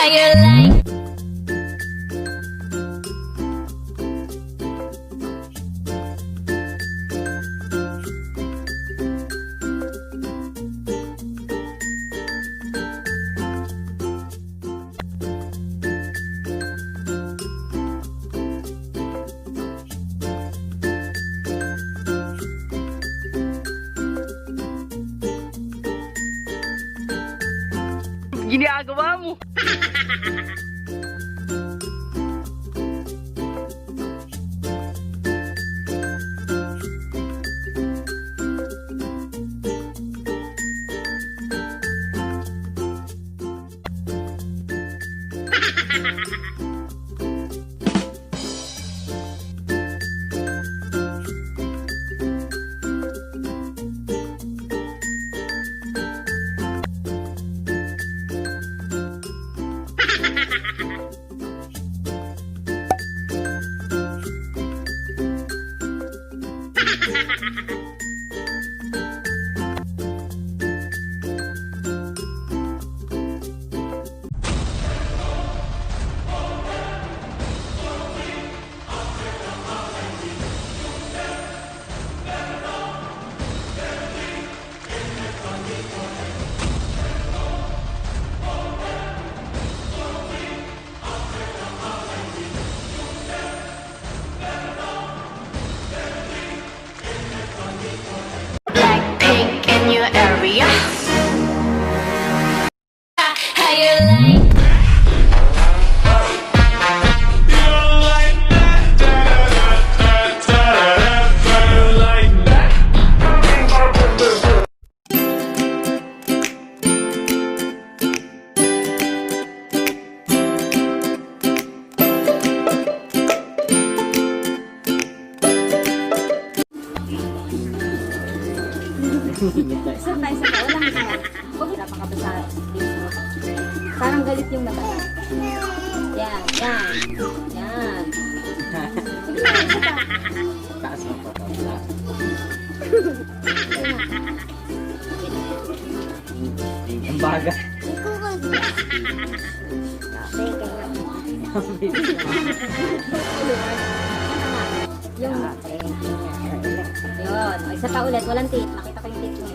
you like? Ginagawa mo. Blackpink in your area. How you like? Isa tayo sa walang kaya. Wala pa ka ba sa Facebook? Parang galit yung mata. Yan, yan. Yan. Sige na, isa pa. Taas mo pa. Ang baga. Yung yun. Isa pa ulit. Walang tape. Makita ko yung tape mo.